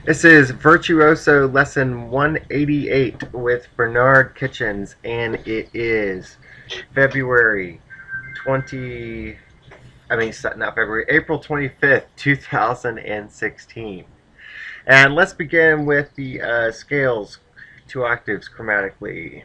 This is Virtuoso lesson 188 with Bernard Kitchens, and it is February 20, not February, April 25th, 2016. And let's begin with the scales, 2 octaves chromatically.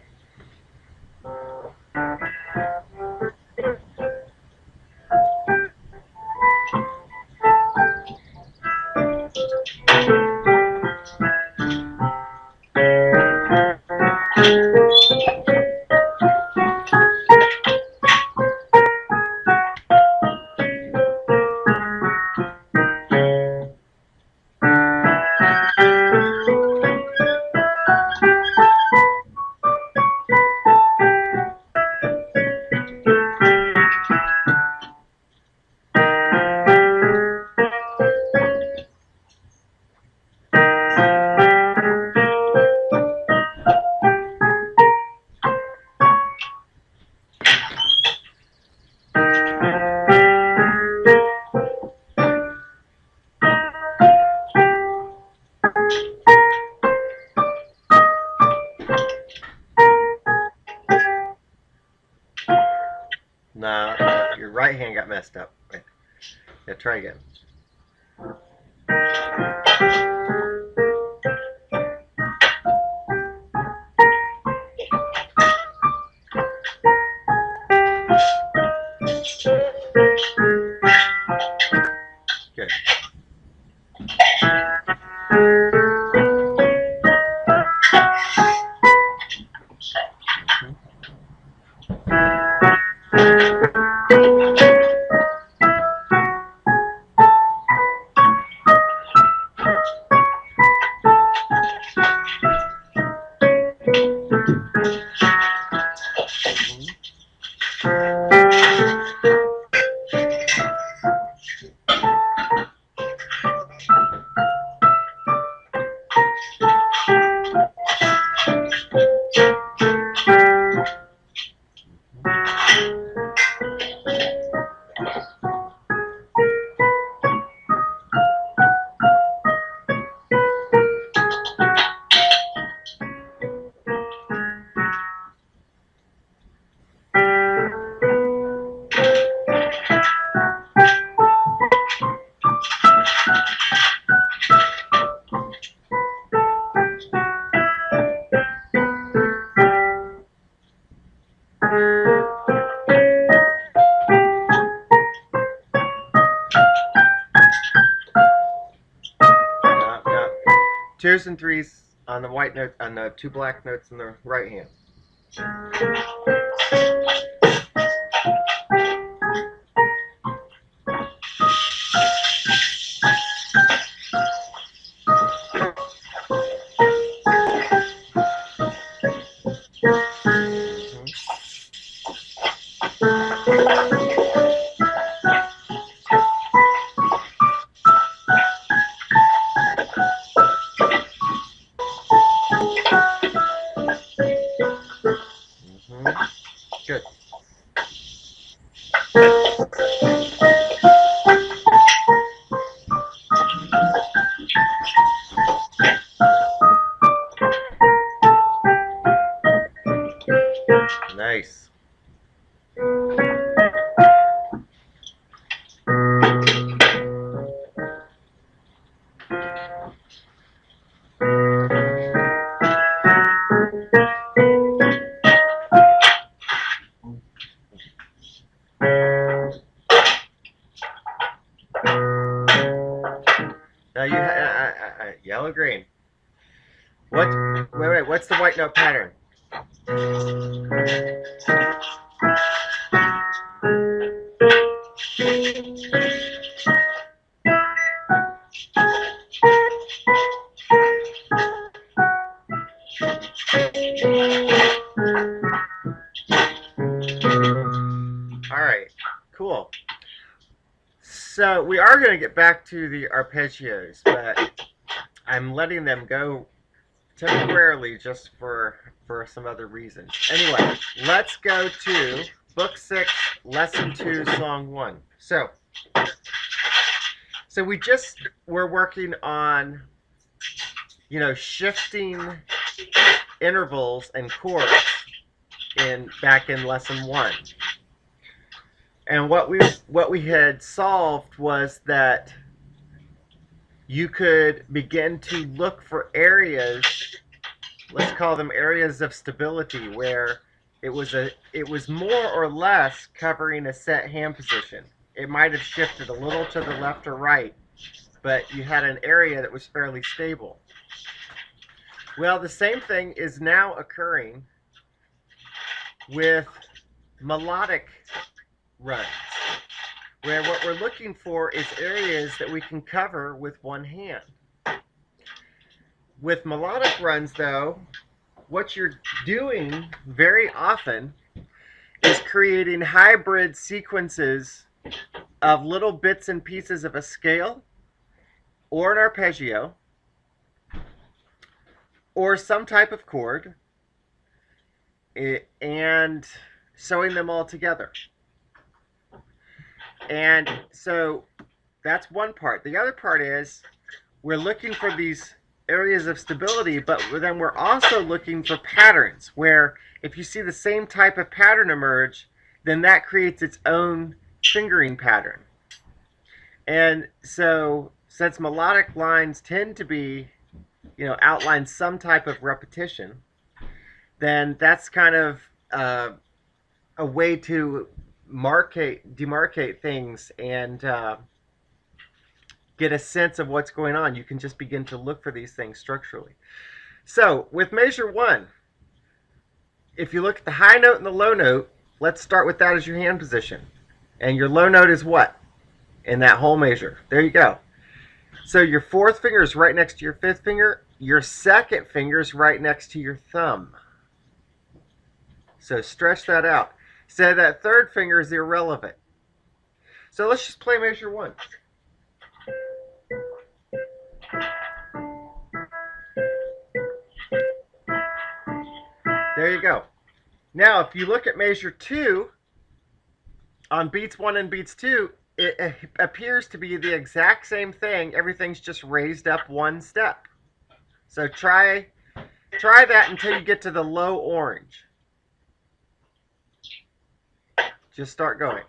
No, your right hand got messed up. Yeah, try again. Good. Twos and threes on the white note, on the 2 black notes in the right hand. Good. Nice. Now you yellow green. Wait. What's the white note pattern? All right, cool. So we are going to get back to the arpeggios, but I'm letting them go temporarily just for some other reasons. Anyway, let's go to Book 6, Lesson 2, Song 1. So we just were working on shifting intervals and chords back in lesson 1. And what we had solved was that you could begin to look for areas, let's call them areas of stability, where it was more or less covering a set hand position. It might have shifted a little to the left or right, but you had an area that was fairly stable. Well, the same thing is now occurring with melodic runs, where what we're looking for is areas that we can cover with one hand. With melodic runs, though, what you're doing very often is creating hybrid sequences of little bits and pieces of a scale or an arpeggio or some type of chord and sewing them all together. And so that's one part. The other part is we're looking for these areas of stability, but then we're also looking for patterns where if you see the same type of pattern emerge, then that creates its own fingering pattern. And so since melodic lines tend to be, outline some type of repetition, then that's kind of a way to demarcate things and get a sense of what's going on. You can just begin to look for these things structurally. So with measure 1, if you look at the high note and the low note, let's start with that as your hand position. And your low note is what? In that whole measure. There you go. So your 4th finger is right next to your 5th finger. Your 2nd finger is right next to your thumb. So stretch that out. So that 3rd finger is irrelevant. So let's just play measure 1. There you go. Now, if you look at measure 2, on beats 1 and beats 2, it appears to be the exact same thing. Everything's just raised up one step. So try that until you get to the low orange. Just start going.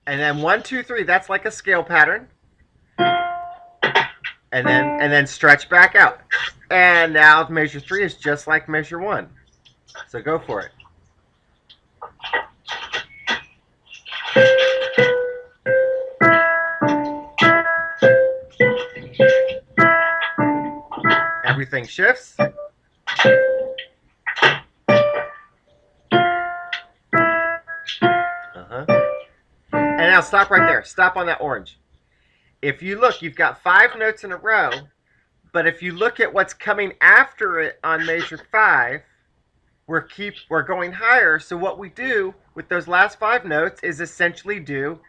And then 1, 2, 3, that's like a scale pattern. And then stretch back out. And now measure 3 is just like measure 1. So go for it. Everything shifts. And now stop right there. Stop on that orange. If you look, you've got 5 notes in a row, but if you look at what's coming after it on measure 5, we're going higher. So what we do with those last 5 notes is essentially do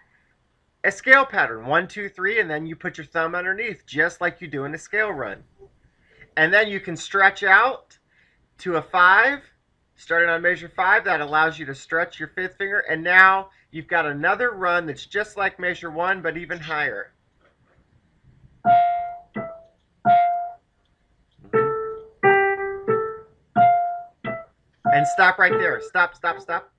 a scale pattern. 1, 2, 3, and then you put your thumb underneath, just like you do in a scale run. And then you can stretch out to a 5, starting on measure 5. That allows you to stretch your 5th finger, and now you've got another run that's just like measure 1, but even higher. And stop right there. Stop, stop, stop.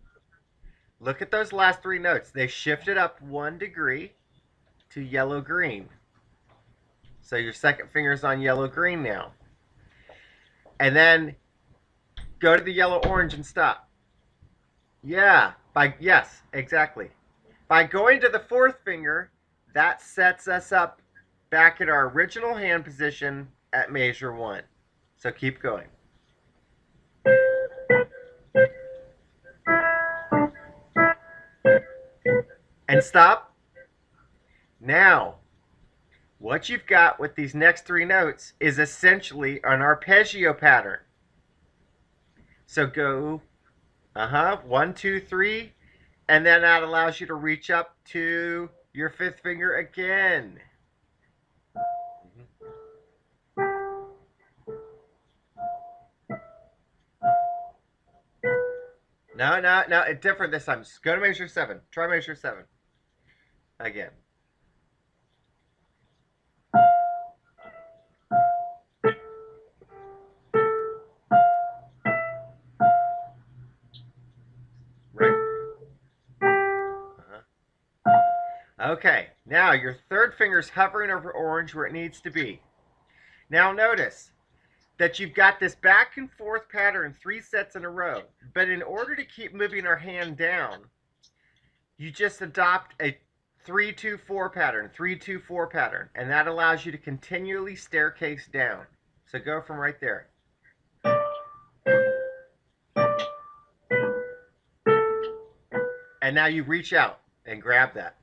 Look at those last 3 notes. They shifted up 1 degree to yellow-green. So your 2nd finger is on yellow-green now. And then go to the yellow-orange and stop. Yeah, yes, exactly. By going to the 4th finger, that sets us up back at our original hand position at measure 1. So keep going. And stop. Now, what you've got with these next 3 notes is essentially an arpeggio pattern. So go, 1, 2, 3, and then that allows you to reach up to your 5th finger again. No, no, no. It's different this time. Just go to measure 7. Try measure 7 again. Right. Okay. Now your third finger's hovering over orange where it needs to be. Now notice that you've got this back and forth pattern 3 sets in a row. But in order to keep moving our hand down, you just adopt a 3-2-4 pattern, 3-2-4 pattern, and that allows you to continually staircase down. So go from right there. And now you reach out and grab that.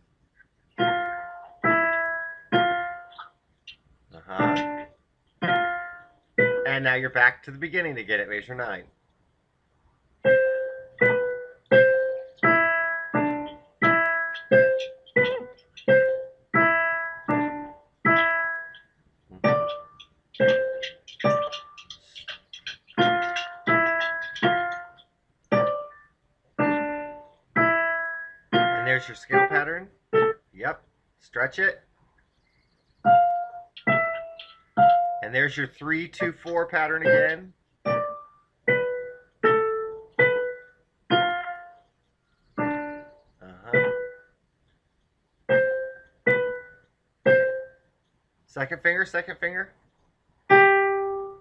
And now you're back to the beginning to get it. Measure 9. And there's your scale pattern. Yep. Stretch it. And there's your 3-2-4 pattern again. Second finger, second finger. And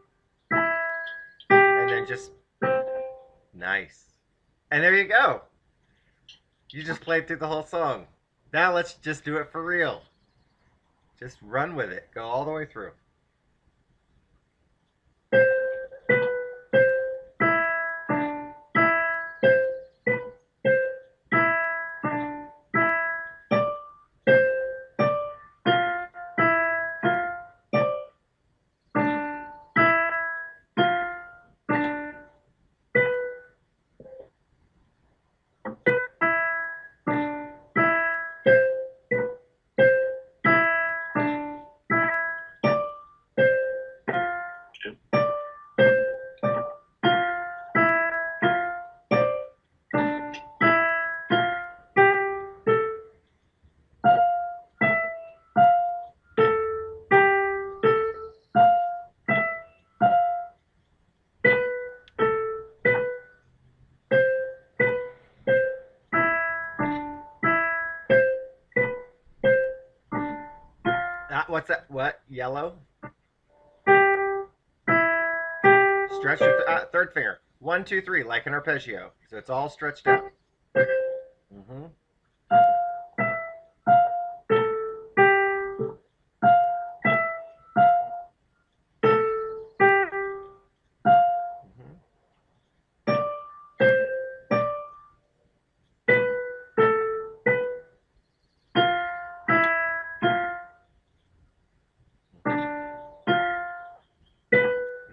then just, nice. And there you go. You just played through the whole song. Now let's just do it for real. Just run with it. Go all the way through. What's that? What? Yellow? Stretch your third finger. 1, 2, 3, like an arpeggio. So it's all stretched out.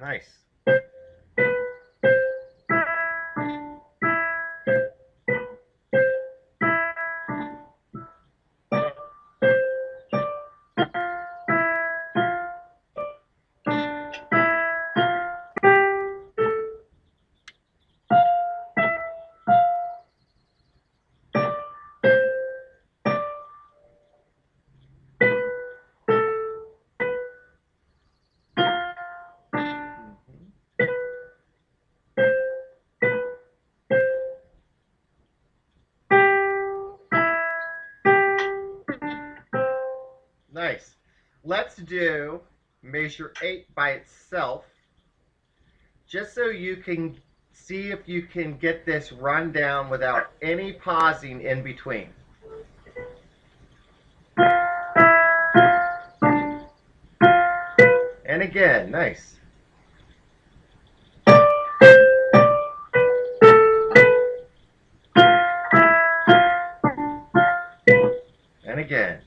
Nice. Nice. Let's do measure 8 by itself, just so you can see if you can get this run down without any pausing in between. And again, nice. And again.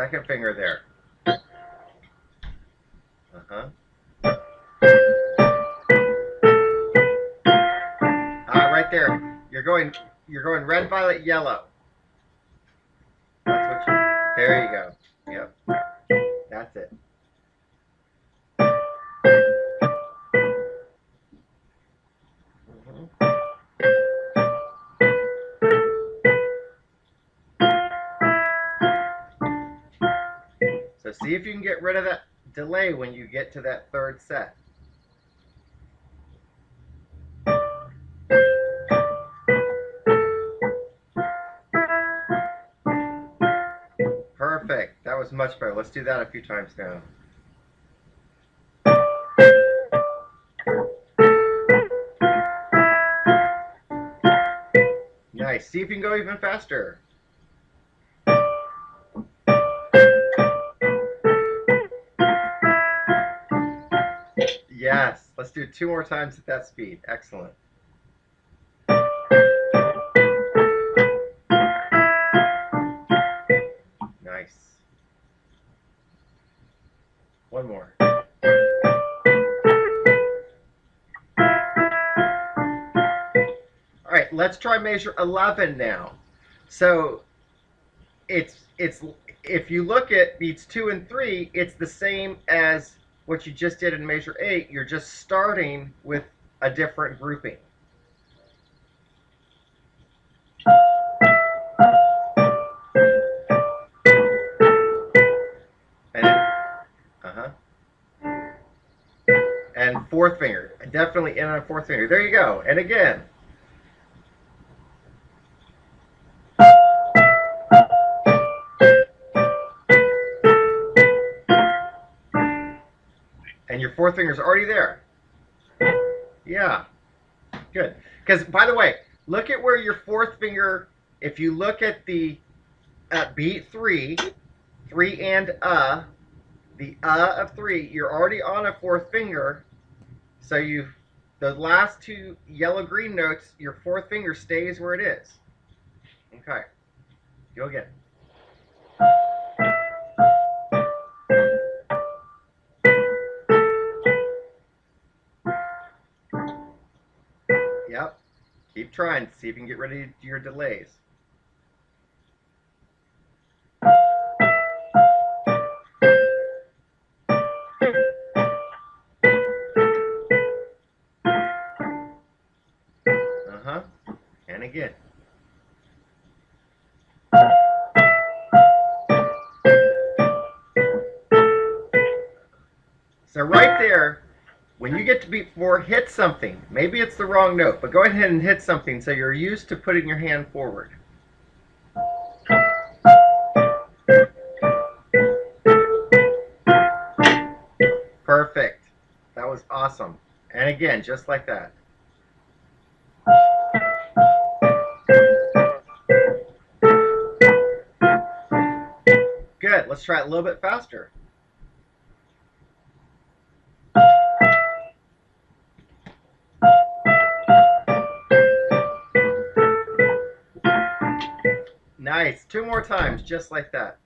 second finger there. Uh-huh. Right there. You're going red, violet, yellow. That's what you, there you go. Yep. That's it. So see if you can get rid of that delay when you get to that third set. Perfect. That was much better. Let's do that a few times now. Nice. See if you can go even faster. Yes. Let's do it 2 more times at that speed. Excellent. Nice. One more. All right, let's try measure 11 now. So it's if you look at beats 2 and 3, it's the same as what you just did in measure 8. You're just starting with a different grouping. And fourth finger, definitely in on fourth finger. There you go. And again. And your fourth finger's already there. Yeah, good. Because, by the way, look at where your fourth finger, if you look at the beat 3, 3 and the of 3, you're already on a fourth finger. So the last 2 yellow-green notes, your fourth finger stays where it is. Okay, go again. Yep, keep trying, see if you can get rid of your delays. And again. So right there, when you get to beat 4, hit something. Maybe it's the wrong note, but go ahead and hit something so you're used to putting your hand forward. Perfect. That was awesome. And again, just like that. Good. Let's try it a little bit faster. Nice. 2 more times, just like that.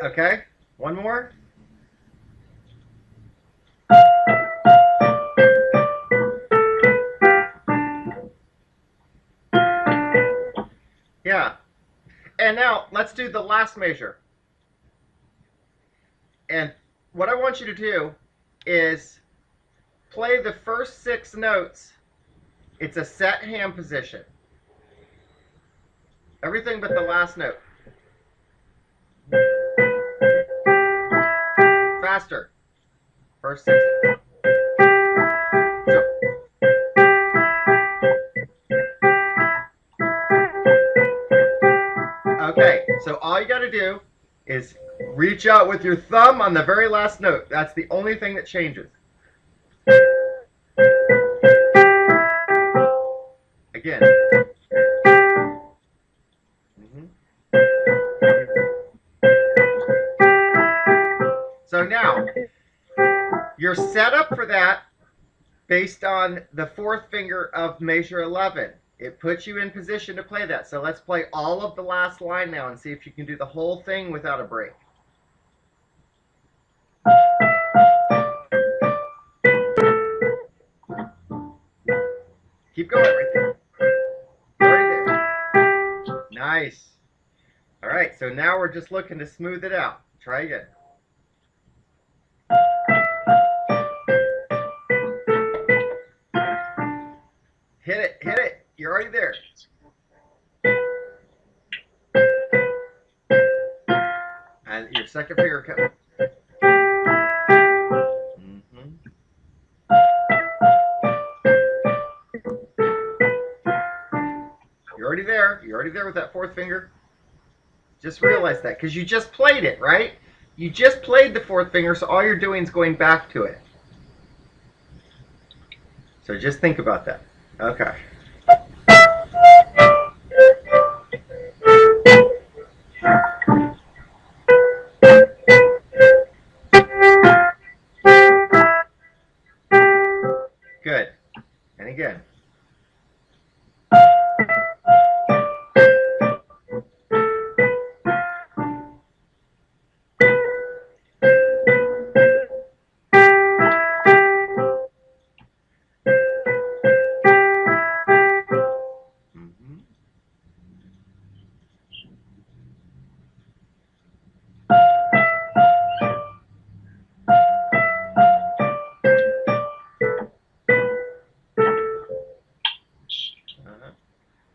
Okay, one more. Yeah. And now let's do the last measure. And what I want you to do is play the first 6 notes. It's a set hand position. Everything but the last note. Faster. First 6. Okay, so all you got to do is reach out with your thumb on the very last note. That's the only thing that changes. Again. So now, your setup for that based on the fourth finger of measure 11. It puts you in position to play that. So let's play all of the last line now and see if you can do the whole thing without a break. Keep going right there. Already there. Nice. All right, so now we're just looking to smooth it out. Try again. Hit it, hit it. You're already there. And your second finger comes. You're already there. You're already there with that fourth finger. Just realize that, because you just played it, right? You just played the fourth finger, so all you're doing is going back to it. So just think about that. Okay. Good. And again.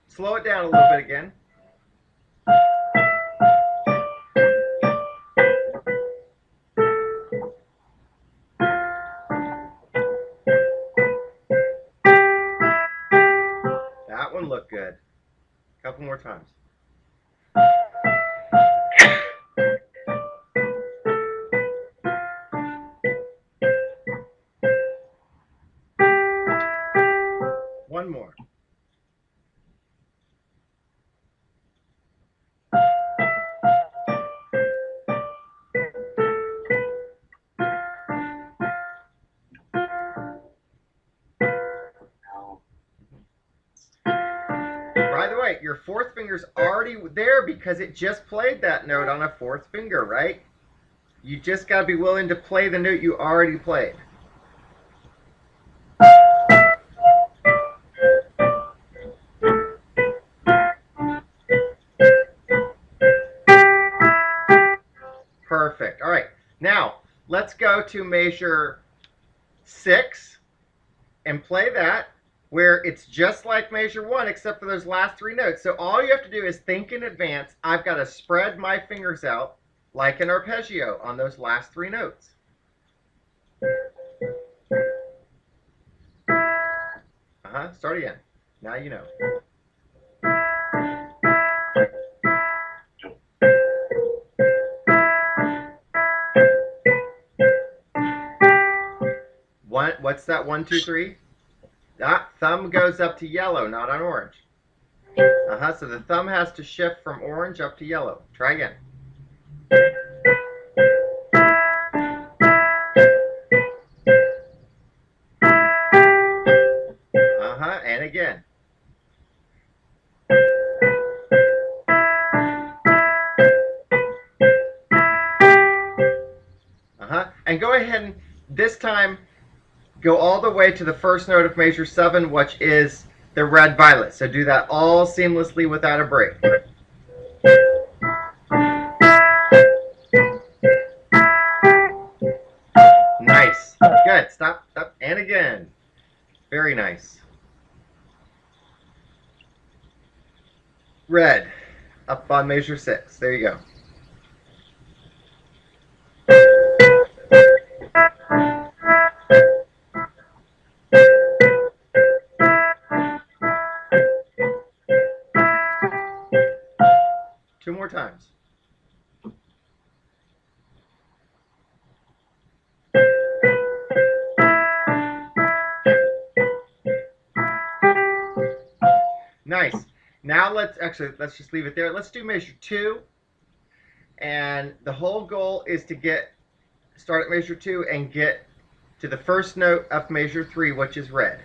Slow it down a little bit again. That one looked good. A couple more times. One more. By the way, your fourth finger's already there because it just played that note on a fourth finger, right? You just got to be willing to play the note you already played. Perfect. All right. Now, let's go to measure 6 and play that, where it's just like measure 1 except for those last 3 notes. So all you have to do is think in advance. I've got to spread my fingers out like an arpeggio on those last 3 notes. Start again. Now you know. What's that? 1, 2, 3? That thumb goes up to yellow, not on orange. So the thumb has to shift from orange up to yellow. Try again. And again. And go ahead and this time go all the way to the first note of measure 7, which is the red violet. So do that all seamlessly without a break. Nice. Good. Stop. Stop. And again. Very nice. Red. Up on measure 6. There you go. Two more times. Nice. Now let's just leave it there. Let's do measure 2. And the whole goal is to start at measure 2 and get to the first note of measure 3, which is red.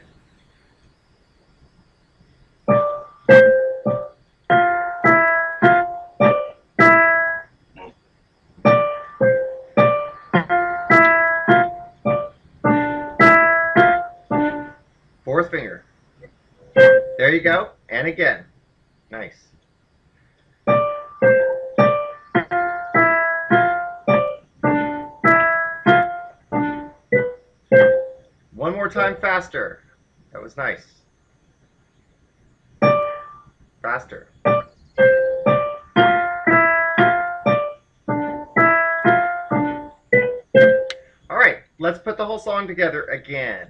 Fourth finger. There you go. And again. Nice. One more time faster. That was nice. Faster. All right, let's put the whole song together again.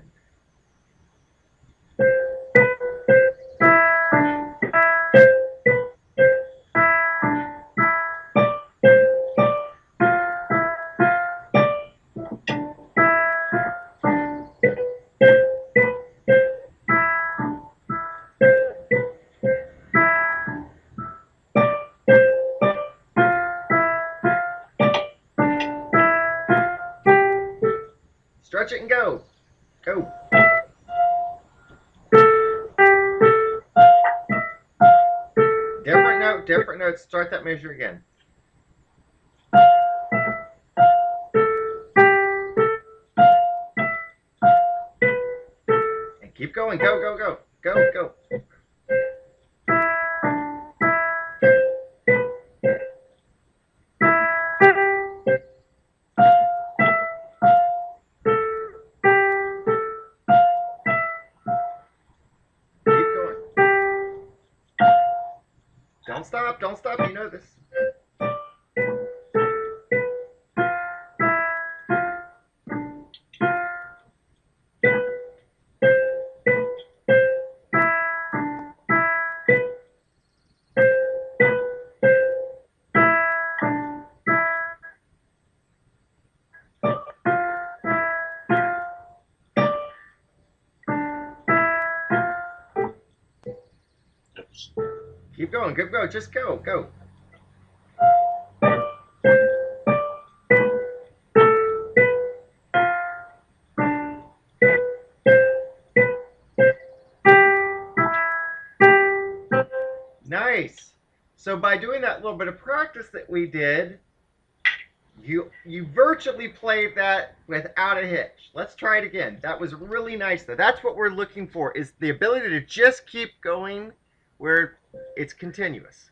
Stretch it and go. Go. Different note, different notes. Start that measure again. And keep going. Go, go, go. Go, go. Don't stop, don't stop, you know this. Keep going, go, just go, go. Nice. So by doing that little bit of practice that we did, you virtually played that without a hitch. Let's try it again. That was really nice though. That's what we're looking for, is the ability to just keep going where it's continuous.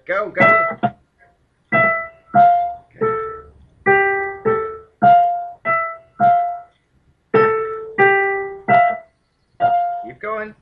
Go, go. Keep going.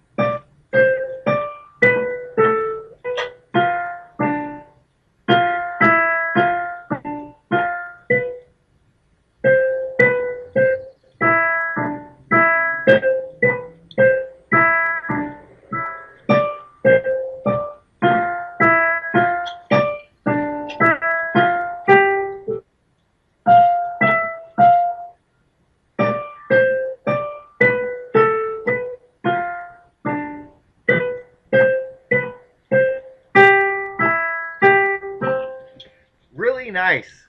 Really nice.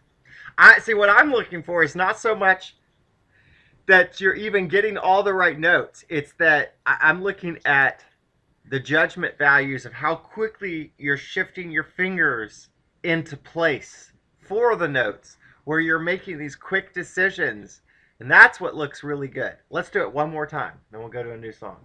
I see, what I'm looking for is not so much that you're even getting all the right notes. It's that I'm looking at the judgment values of how quickly you're shifting your fingers into place for the notes, where you're making these quick decisions. And that's what looks really good. Let's do it one more time, then we'll go to a new song.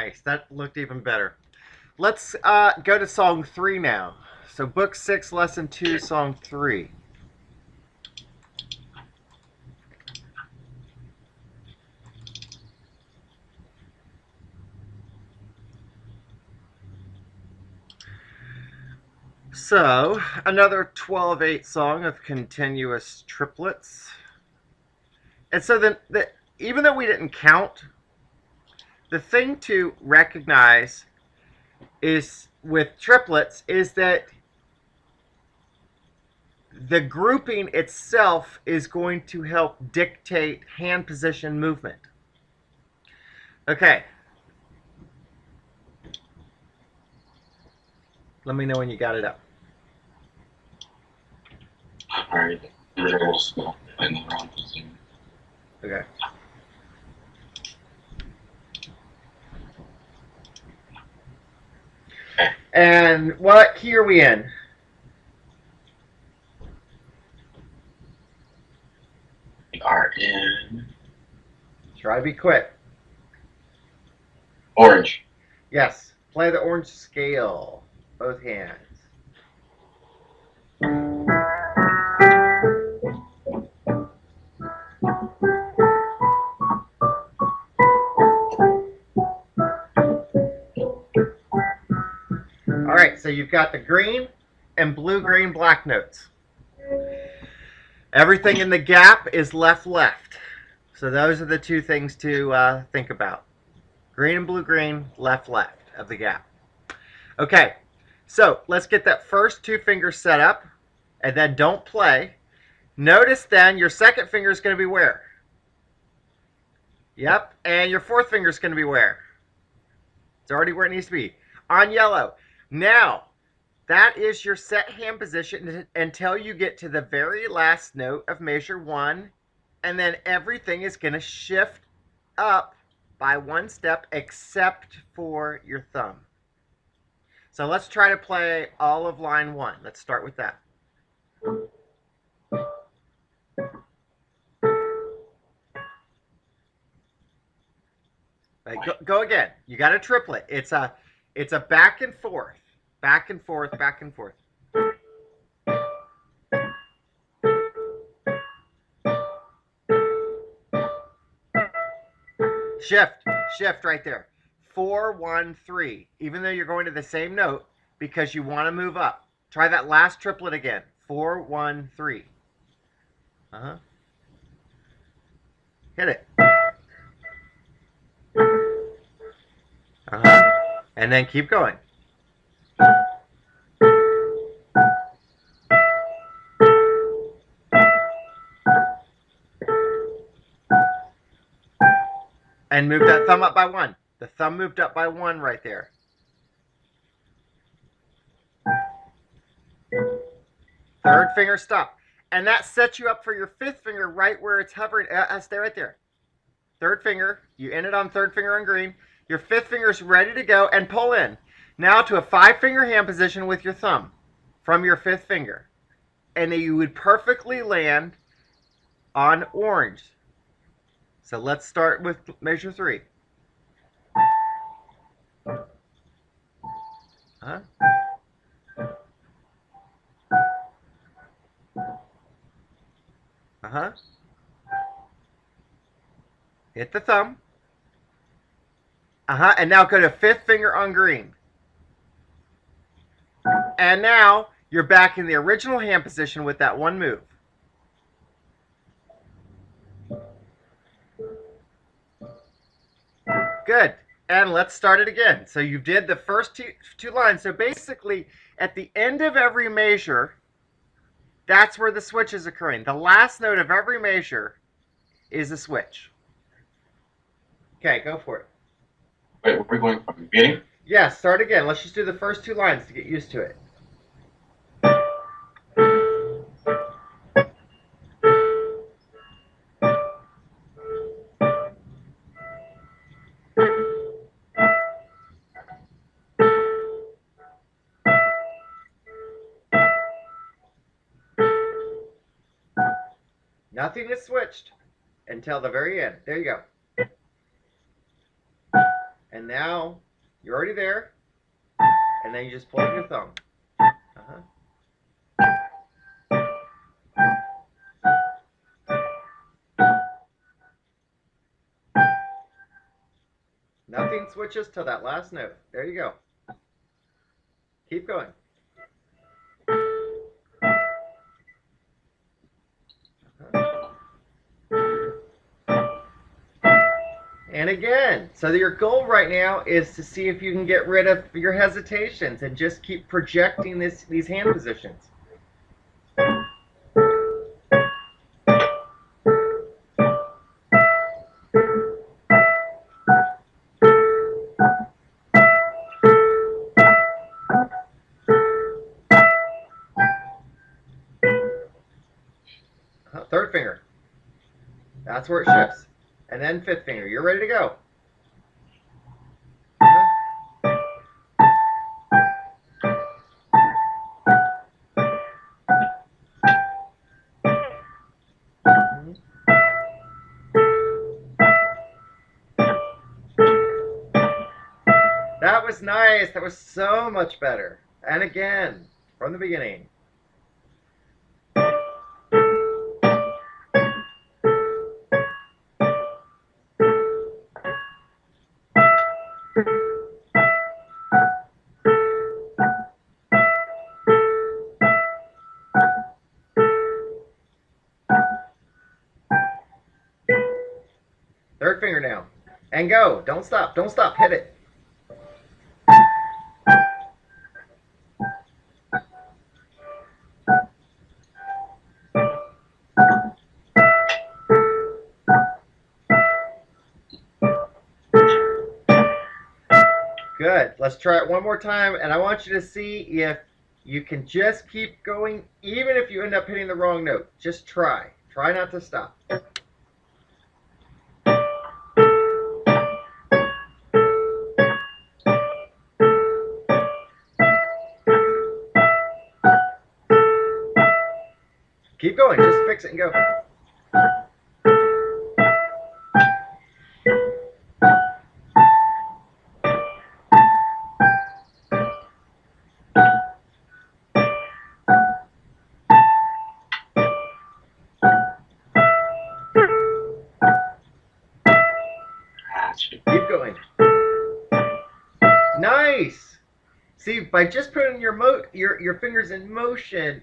Nice. That looked even better. Let's go to song 3 now. So book 6, lesson 2, song 3. So, another 12/8 song of continuous triplets. And so then, even though we didn't count, the thing to recognize is with triplets is that the grouping itself is going to help dictate hand position movement. Okay. Let me know when you got it up. All right. Virtuoso in the round position. Okay. And what key are we in? We are in Try to be quick. orange. Yes. Play the orange scale. Both hands. All right, so you've got the green and blue, green, black notes. Everything in the gap is left, left. So those are the two things to think about. Green and blue, green, left, left of the gap. Okay, so let's get that first 2 fingers set up, and then don't play. Notice then your second finger is going to be where? Yep, and your 4th finger is going to be where? It's already where it needs to be. On yellow. Now, that is your set hand position until you get to the very last note of measure 1, and then everything is going to shift up by 1 step except for your thumb. So let's try to play all of line 1. Let's start with that. Right, go again. You got a triplet. It's a back and forth, back and forth, back and forth. Shift right there. 4, 1, 3. Even though you're going to the same note because you want to move up. Try that last triplet again. 4, 1, 3. Hit it. And then keep going. And move that thumb up by 1. The thumb moved up by 1 right there. Third finger, stop. And that sets you up for your 5th finger right where it's hovering. Stay right there. Third finger. You ended on 3rd finger on green. Your 5th finger is ready to go and pull in. Now to a 5-finger hand position with your thumb from your 5th finger. And you would perfectly land on orange. So let's start with measure 3. Hit the thumb. And now go to 5th finger on green. And now you're back in the original hand position with that 1 move. Good. And let's start it again. So you did the first two lines. So basically, at the end of every measure, that's where the switch is occurring. The last note of every measure is a switch. Okay, go for it. Wait, were we going from the beginning? Yeah, start again. Let's just do the first 2 lines to get used to it. Nothing is switched until the very end. There you go. And now you're already there. And then you just pull up your thumb. Uh-huh. Nothing switches till that last note. There you go. Keep going. And again, so your goal right now is to see if you can get rid of your hesitations and just keep projecting these hand positions. Third finger. That's where it shifts. And then fifth finger. You're ready to go. That was nice. That was so much better. And again, from the beginning. Third finger now. And go. Don't stop. Don't stop. Hit it. Good. Let's try it one more time, and I want you to see if you can just keep going, even if you end up hitting the wrong note. Just try. Try not to stop. Keep going. Just fix it and go. Keep going. Nice. See, by just putting your fingers in motion,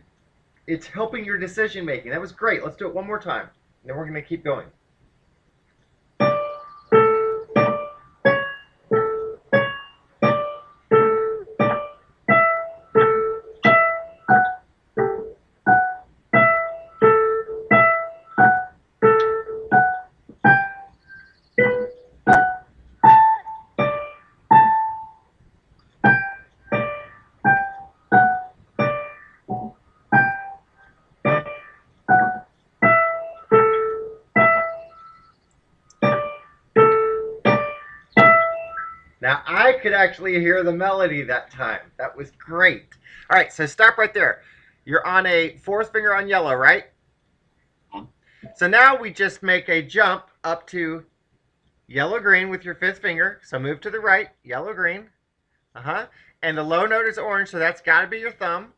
it's helping your decision making. That was great. Let's do it one more time. Then we're going to keep going. Now, I could actually hear the melody that time. That was great. All right, so stop right there. You're on a fourth finger on yellow, right? So now we just make a jump up to yellow-green with your fifth finger. So move to the right, yellow-green. And the low note is orange, so that's got to be your thumb.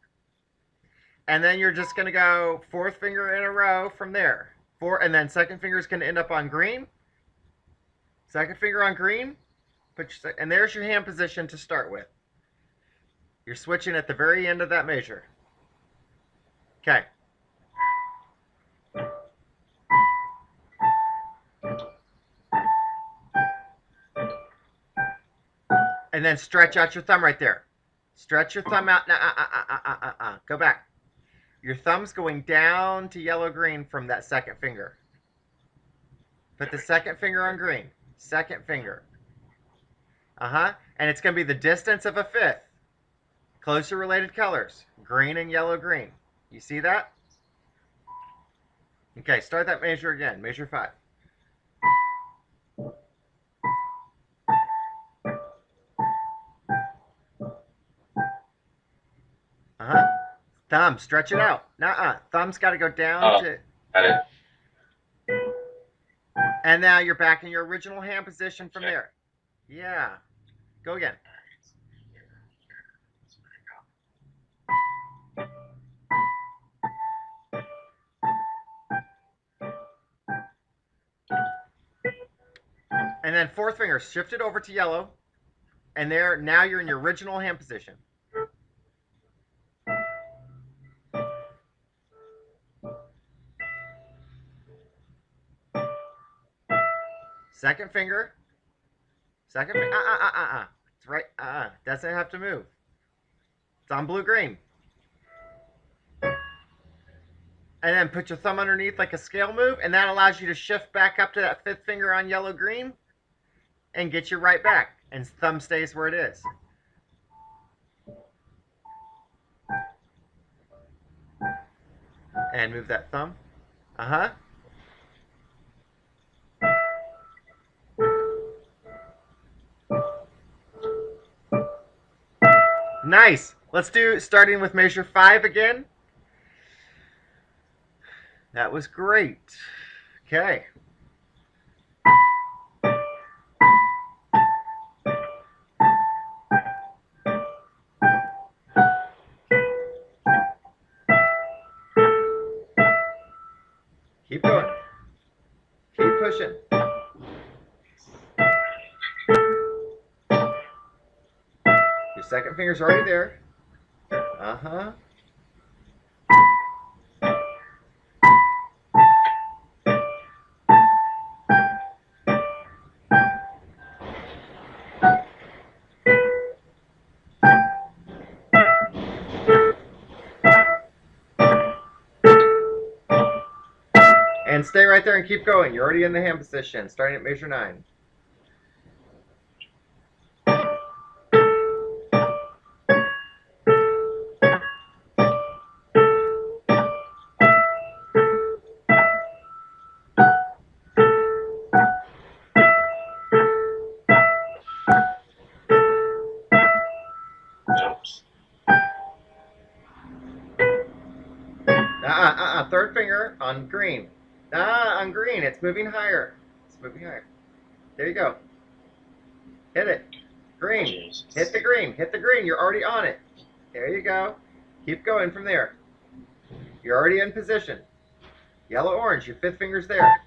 And then you're just going to go fourth finger in a row from there. And then second finger is going to end up on green. Second finger on green. And there's your hand position to start with. You're switching at the very end of that measure. Okay. And then stretch out your thumb right there. Stretch your thumb out. Go back. Your thumb's going down to yellow-green from that second finger. Put the second finger on green. Second finger. And it's going to be the distance of a fifth. Closely related colors. Green and yellow-green. You see that? Okay, start that measure again. Measure 5. Thumb, stretch it out. Thumb's got to go down to... Got it. And now you're back in your original hand position from there. Yeah. Go again. And then fourth finger, shift it over to yellow. And there, now you're in your original hand position. Second finger. Second finger. It's right. Doesn't have to move. It's on blue-green. And then put your thumb underneath like a scale move, and that allows you to shift back up to that fifth finger on yellow-green and get you right back. And thumb stays where it is. And move that thumb. Nice. Let's do starting with measure 5 again. That was great. Okay. Keep going. Keep pushing. Your second finger's already there. And stay right there and keep going. You're already in the hand position, starting at measure 9. Third finger on green. On green. It's moving higher. It's moving higher. There you go. Hit it. Green. Hit the green. Hit the green. You're already on it. There you go. Keep going from there. You're already in position. Yellow, orange. Your fifth finger's there.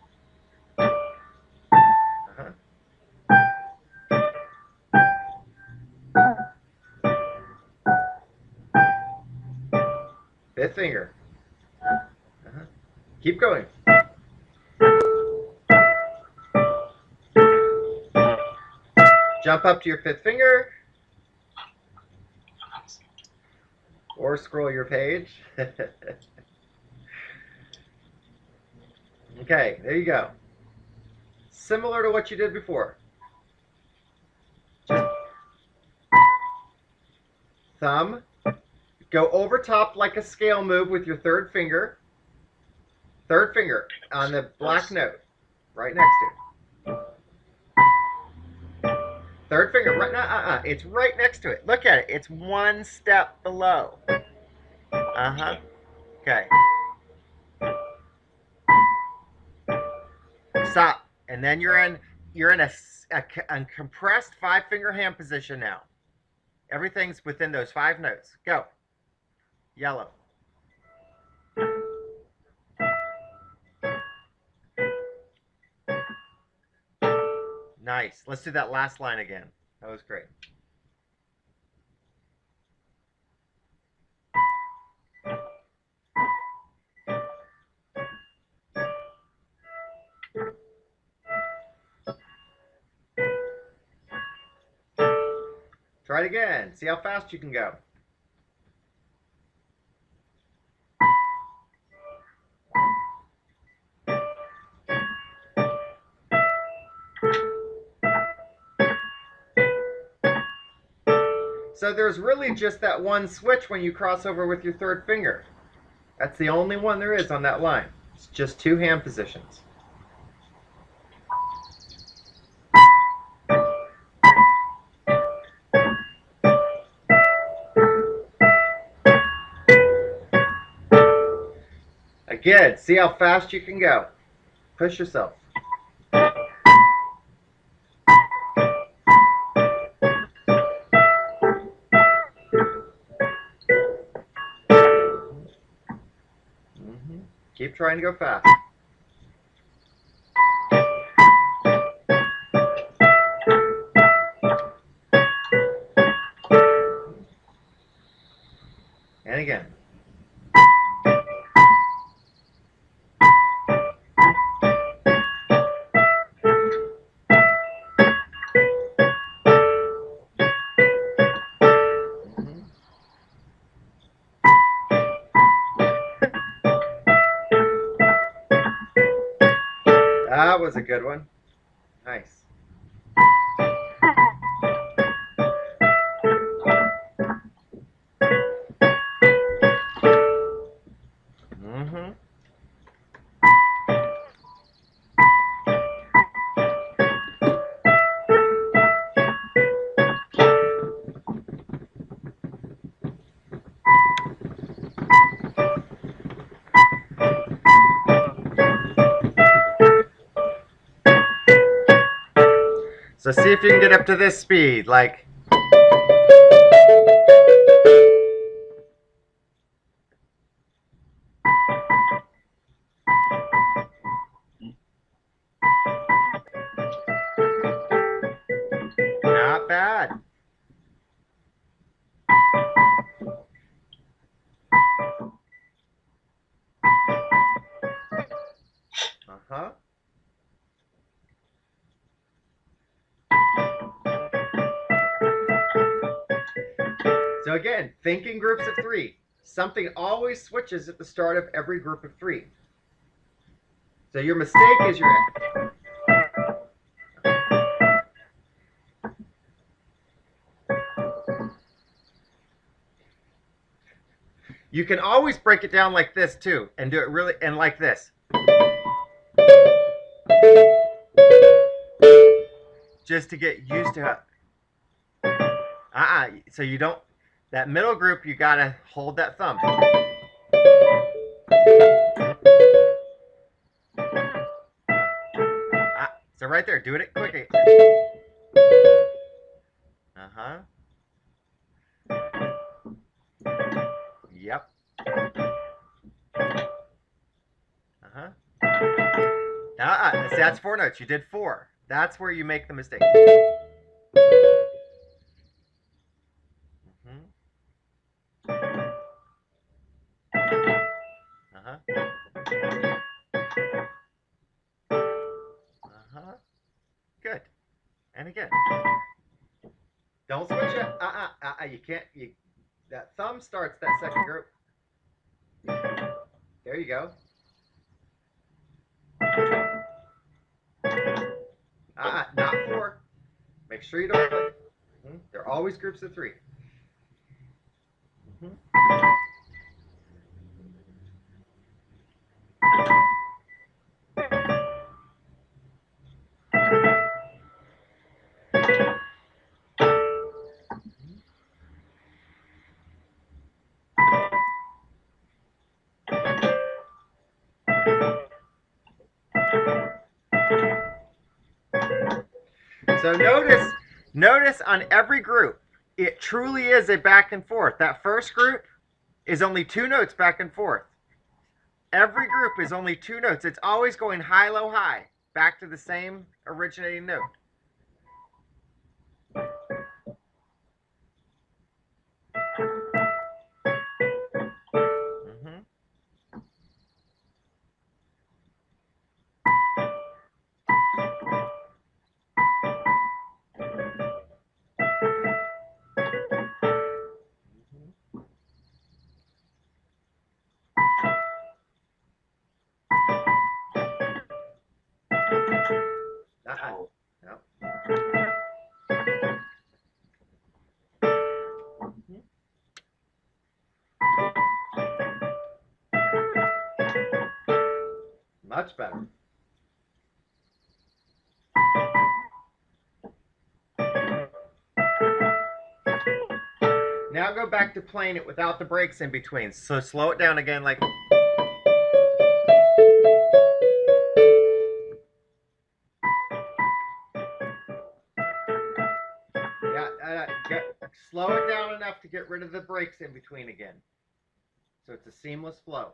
Fifth finger. Keep going. Jump up to your fifth finger. Or scroll your page. Okay, there you go. Similar to what you did before. Just thumb. Go over top like a scale move with your third finger. Third finger on the black note, right next to it. Third finger, right, it's right next to it. Look at it. It's one step below. Okay. Stop. And then you're in a compressed 5-finger hand position now. Everything's within those 5 notes. Go. Yellow. Nice. Let's do that last line again. That was great. Try it again. See how fast you can go. So there's really just that one switch when you cross over with your third finger. That's the only one there is on that line. It's just 2 hand positions. Again, see how fast you can go. Push yourself. keep trying to go fast. And again. That was a good one. Nice. Mm-hmm. So see if you can get up to this speed, like. Not bad. Uh-huh. So again, think in groups of 3. Something always switches at the start of every group of 3. So your mistake is your... You can always break it down like this too, and do it really, and like this. Just to get used to it. So you don't, that middle group, you gotta hold that thumb. So right there, do it quickly. Uh-huh. Yep. Uh-huh. See, that's 4 notes. You did 4. That's where you make the mistake. Mm-hmm. Uh-huh. Uh-huh. Good. And again. Don't switch it. You can't. That thumb starts that second group. There you go. Not 4. Make sure you don't play. They're always groups of 3. So notice on every group, it truly is a back and forth. That first group is only 2 notes back and forth. Every group is only 2 notes. It's always going high, low, high, back to the same originating note. No. Much better. Now go back to playing it without the breaks in between. So slow it down again like... Slow it down enough to get rid of the breaks in between again. So it's a seamless flow.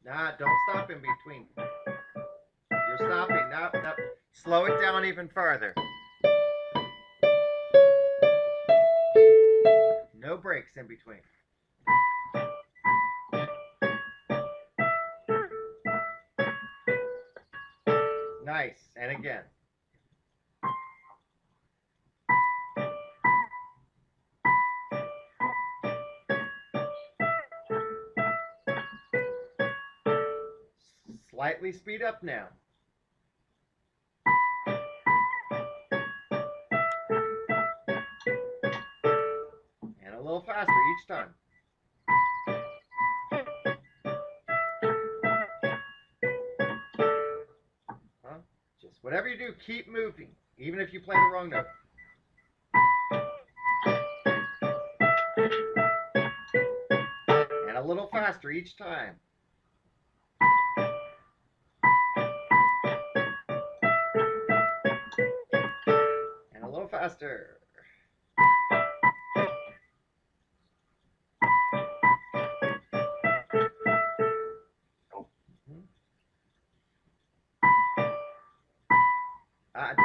Nah, don't stop in between. You're stopping. No, no. Slow it down even farther. No breaks in between. Nice. And again. Slightly speed up now. And a little faster each time. Huh? Just whatever you do, keep moving, even if you play the wrong note. And a little faster each time. And a little faster.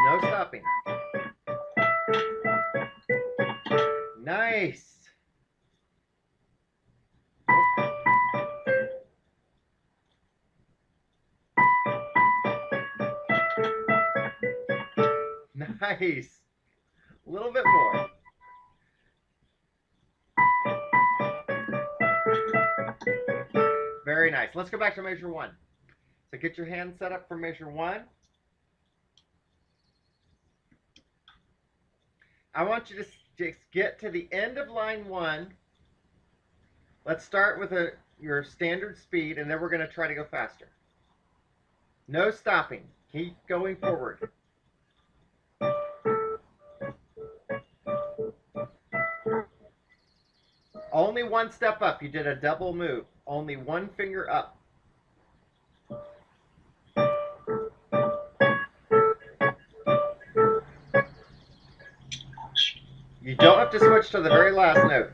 No stopping. Nice. Nice. A little bit more. Very nice. Let's go back to measure 1. So get your hand set up for measure 1. I want you to just get to the end of line 1. Let's start with your standard speed, and then we're going to try to go faster. No stopping. Keep going forward. Only one step up. You did a double move. Only one finger up. You don't have to switch to the very last note.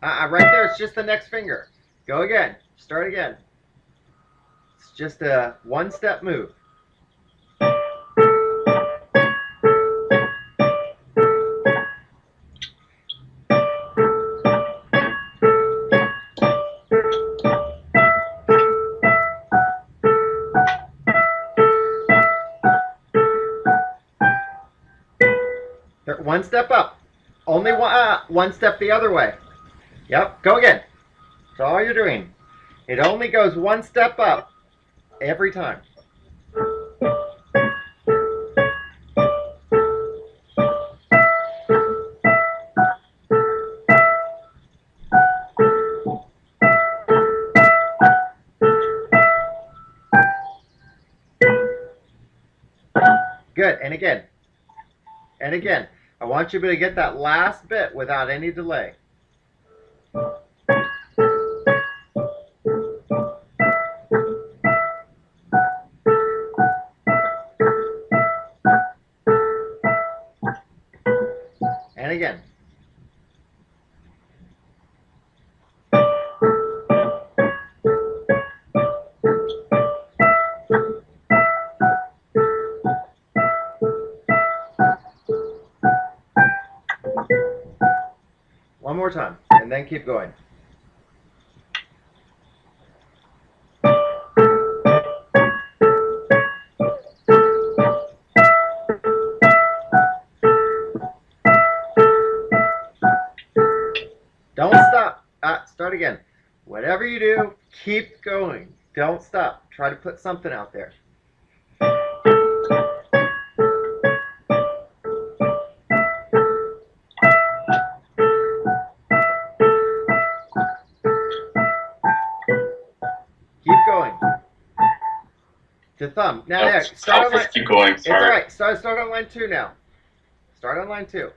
Right there, it's just the next finger. Go again. Start again. It's just a one-step move. One step up. Only one step the other way. Yep, go again. That's all you're doing. It only goes one step up every time. Good, and again. And again. I want you to get that last bit without any delay. And again. One more time, and then keep going. Don't stop. Start again. Whatever you do, keep going. Don't stop. Try to put something out there. To thumb. Now, there. Start on line. Keep going. It's all right. Start on line 2 now. Start on line 2.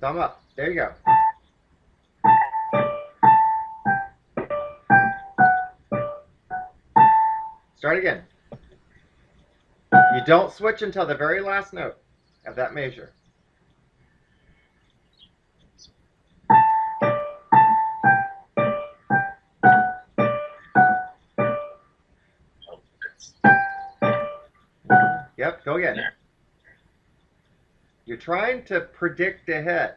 Thumb up. There you go. Start again. You don't switch until the very last note of that measure. Yep, go again. There. You're trying to predict ahead.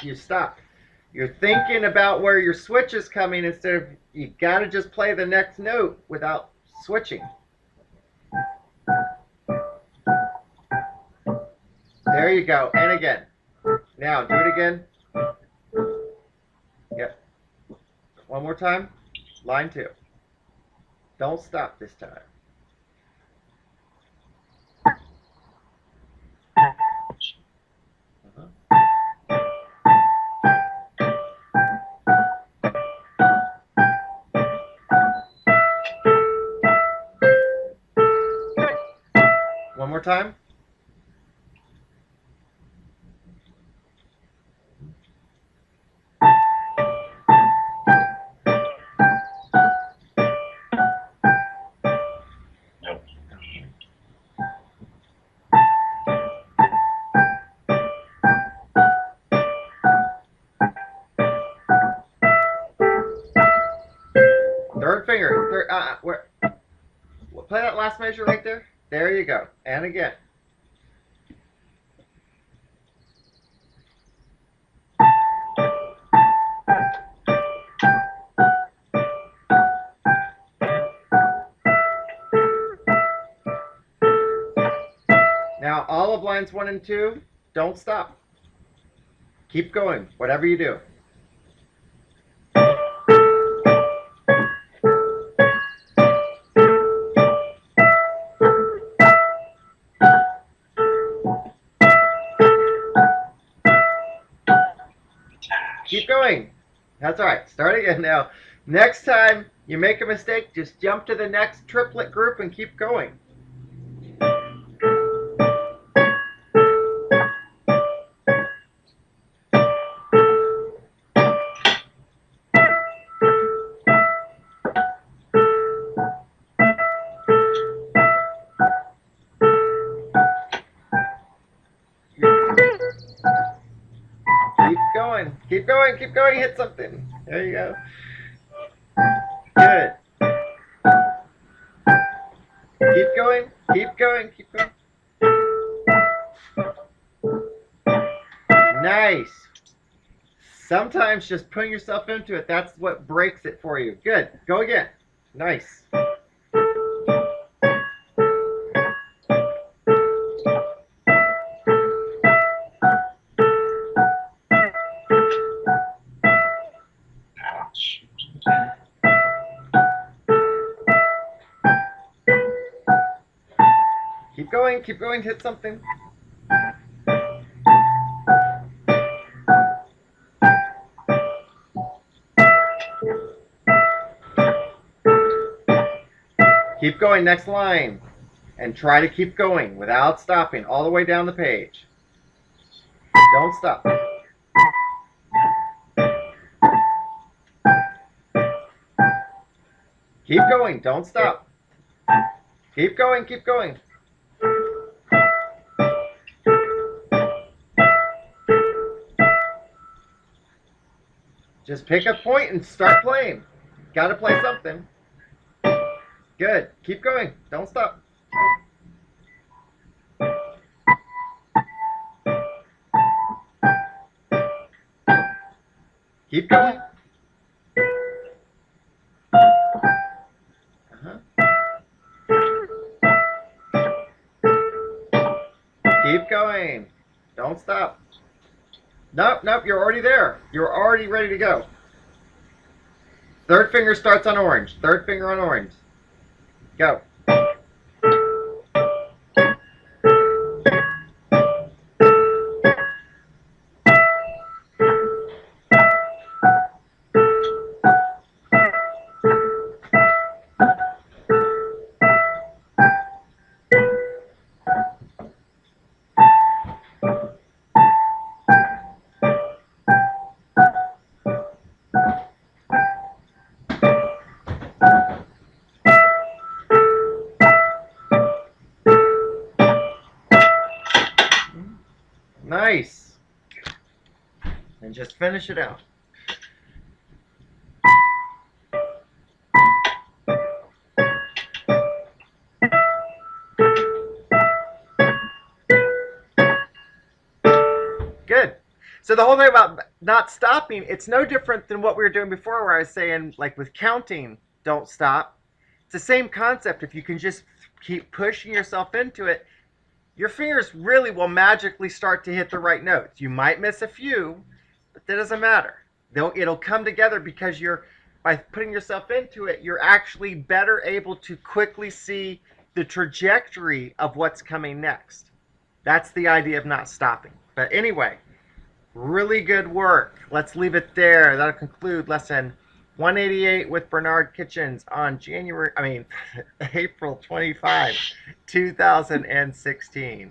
You stop. You're thinking about where your switch is coming instead of, you got to just play the next note without switching. There you go. And again. Now, do it again. Yep. One more time. Line 2. Don't stop this time. One more time. Nope. Third finger. Where? Play that last measure right there. There you go. And again. Now, all of lines 1 and 2, don't stop. Keep going, whatever you do. Keep going. That's all right. Start again now. Next time you make a mistake, just jump to the next triplet group and keep going. Keep going, keep going, hit something. There you go. Good. Keep going, keep going, keep going. Nice. Sometimes just putting yourself into it, that's what breaks it for you. Good. Go again. Nice. Keep going, hit something. Keep going, next line. And try to keep going without stopping all the way down the page. Don't stop. Keep going, don't stop. Keep going, keep going. Just pick a point and start playing. Gotta play something. Good. Keep going. Don't stop. Keep going. Keep going. Don't stop. Nope, nope, you're already there. You're already ready to go. Third finger starts on orange. Third finger on orange. Go. Nice. And just finish it out. Good. So the whole thing about not stopping, it's no different than what we were doing before, where I was saying, like with counting, don't stop. It's the same concept. If you can just keep pushing yourself into it, your fingers really will magically start to hit the right notes. You might miss a few, but that doesn't matter. It'll come together because by putting yourself into it, you're actually better able to quickly see the trajectory of what's coming next. That's the idea of not stopping. But anyway, really good work. Let's leave it there. That'll conclude lesson 188 with Bernard Kitchens on April 25, 2016.